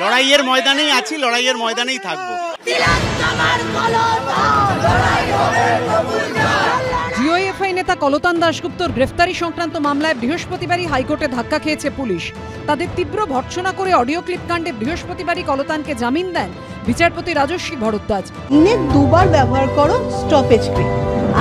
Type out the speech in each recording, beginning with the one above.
লড়াইয়ের ময়দানেই আছি, লড়াইয়ের ময়দানেই থাকবো। ডিওএফআই নেতা কলতান দাশগুপ্তর গ্রেফতারি সংক্রান্ত মামলায় বৃহস্পতিবারই হাইকোর্টে ধাক্কা খেয়েছে পুলিশ। তাদের তীব্র ভর্ৎসনা করে অডিও ক্লিপ কাণ্ডে বৃহস্পতিবারই কলতানকে জামিন দেন বিচারপতি রাজস্বী ভরদ্বাজ। দিনে দুবার ব্যবহার করো স্টপেজ ক্রিম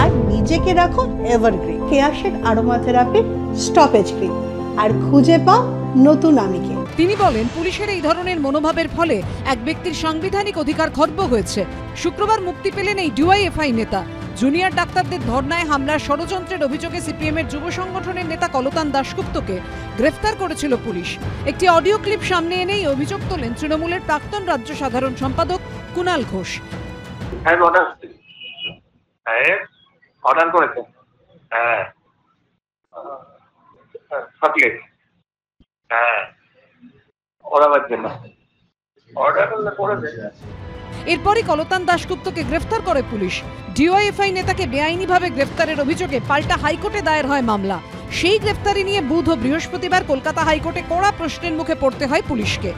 আর নিজেকে রাখো evergreen Keya Seth aromatherapy stoppage cream, আর খুঁজে পাও নতুন আমিকে। তিনি বলেন, পুলিশের এই ধরনের মনোভাবের ফলে এক ব্যক্তির সাংবিধানিক অধিকার খর্ব হয়েছে। শুক্রবার মুক্তি পেলেন এই ডিওয়াইএফআই নেতা। জুনিয়র ডাক্তারদের ধর্নায় হামলার ষড়যন্ত্রের অভিযোগে সিপিএমের যুব সংগঠনের নেতা কলতান দাশগুপ্তকে গ্রেফতার করেছিল পুলিশ। একটি অডিও ক্লিপ সামনে এনেই অভিযোগ তোলেন তৃণমূলের প্রাক্তন রাজ্য সাধারণ সম্পাদক কুণাল ঘোষ। অর্ডার করেছে, হ্যাঁ চকলেট, হ্যাঁ ওরা বাজছে না, অর্ডার করেছে। এরপরই কলতান দাশগুপ্তকে গ্রেফতার করে পুলিশ। ডিওয়াইএফআই নেতাকে বেআইনিভাবে গ্রেফতারের অভিযোগে পাল্টা হাইকোর্টে দায়ের হয় মামলা। সেই গ্রেফতারি নিয়ে বুধ ও বৃহস্পতিবার কলকাতা হাইকোর্টে কড়া প্রশ্নের মুখে পড়তে হয় পুলিশকে।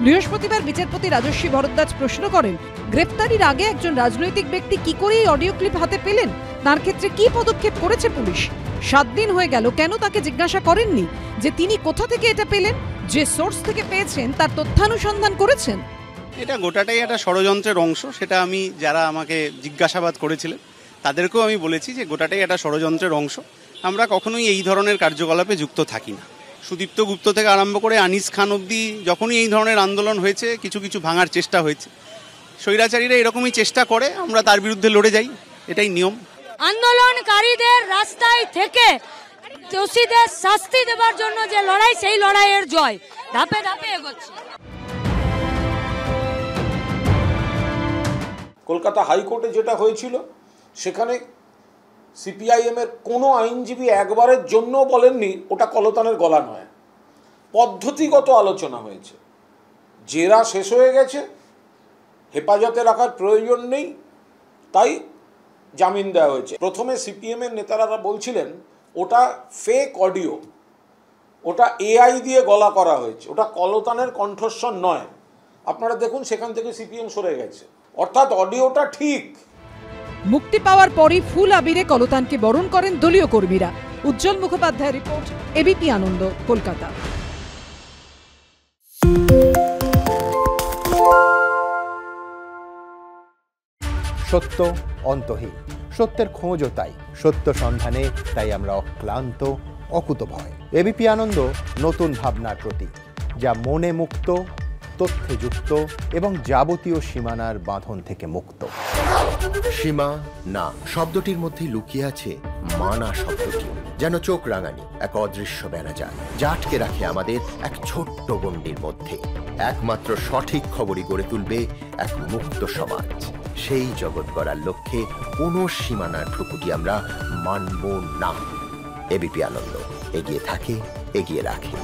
বৃহস্পতিবার বিচারপতি রাজস্বী ভরদ্বাজ প্রশ্ন করেন, গ্রেফতারির আগে একজন রাজনৈতিক ব্যক্তি কি করে এই অডিও ক্লিপ হাতে পেলেন? তার ক্ষেত্রে কি পদক্ষেপ করেছে পুলিশ? 7 দিন হয়ে গেল, কেন তাকে জিজ্ঞাসা করেননি যে তিনি কোথা থেকে এটা পেলেন? যে সোর্স থেকে পেয়েছেন তার তথ্যানুসন্ধান করেছেন? এটা গোটাটাই একটা ষড়যন্ত্রের অংশ। সেটা আমি যারা আমাকে জিজ্ঞাসাবাদ করেছিলেন তাদেরকেও আমি বলেছি যে গোটাটাই একটা ষড়যন্ত্রের অংশ। আমরা কখনোই এই ধরনের কার্যকলাপে যুক্ত থাকি না। সুদীপ্ত গুপ্ত থেকে আরম্ভ করে আনিস খান অবধি যখনই এই ধরনের আন্দোলন হয়েছে, কিছু কিছু ভাঙার চেষ্টা হয়েছে। স্বৈরাচারীরা এরকমই চেষ্টা করে, আমরা তার বিরুদ্ধে লড়ে যাই, এটাই নিয়ম। আন্দোলনকারীদের রাস্তায় থেকে দোষীদের শাস্তি দেওয়ার জন্য যে লড়াই, সেই লড়াইয়ের জয় ধাপে ধাপে এগোচ্ছে। কলকাতা হাইকোর্টে যেটা হয়েছিল, সেখানে সিপিআইএম এর কোনো আইনজীবী একবারের জন্য বলেননি ওটা কলতানের গলা নয়। পদ্ধতিগত আলোচনা হয়েছে, জেরা শেষ হয়ে গেছে, হেফাজতে রাখার প্রয়োজন নেই, তাই জামিন দেওয়া হয়েছে। প্রথমে সিপিএম এর নেতারা বলছিলেন ওটা ফেক অডিও, ওটা এআই দিয়ে গলা করা হয়েছে, ওটা কলতানের কণ্ঠস্বর নয়। আপনারা দেখুন সেখান থেকে সিপিএম সরে গেছে, অর্থাৎ অডিওটা ঠিক। মুক্তি পাওয়ার পরই ফুল আবিরে কলতানকে বরণ করেন দলীয় কর্মীরা। উজ্জ্বল মুখোপাধ্যায়ের রিপোর্ট, এবিপি আনন্দ, কলকাতা। সত্য অন্তহীন, সত্যের খোঁজও তাই, সত্য সন্ধানে তাই আমরা অক্লান্ত, অকুতভয়। এবিপি আনন্দ নতুন ভাবনার প্রতীক, যা মনে মুক্ত, তথ্যে যুক্ত এবং যাবতীয় সীমানার বাঁধন থেকে মুক্ত। সীমা না শব্দটির মধ্যে লুকিয়ে আছে মানা শব্দটি, যেন চোখ রাঙানি এক অদৃশ্য বেড়াজাল, যা আটকে রাখে আমাদের এক ছোট্ট গণ্ডির মধ্যে। একমাত্র সঠিক খবরই গড়ে তুলবে এক মুক্ত সমাজ। সেই জগৎ গড়ার লক্ষ্যে কোনো সীমানার ঠুকুটি আমরা মানব না। এবিপি আনন্দ এগিয়ে থাকে, এগিয়ে রাখে।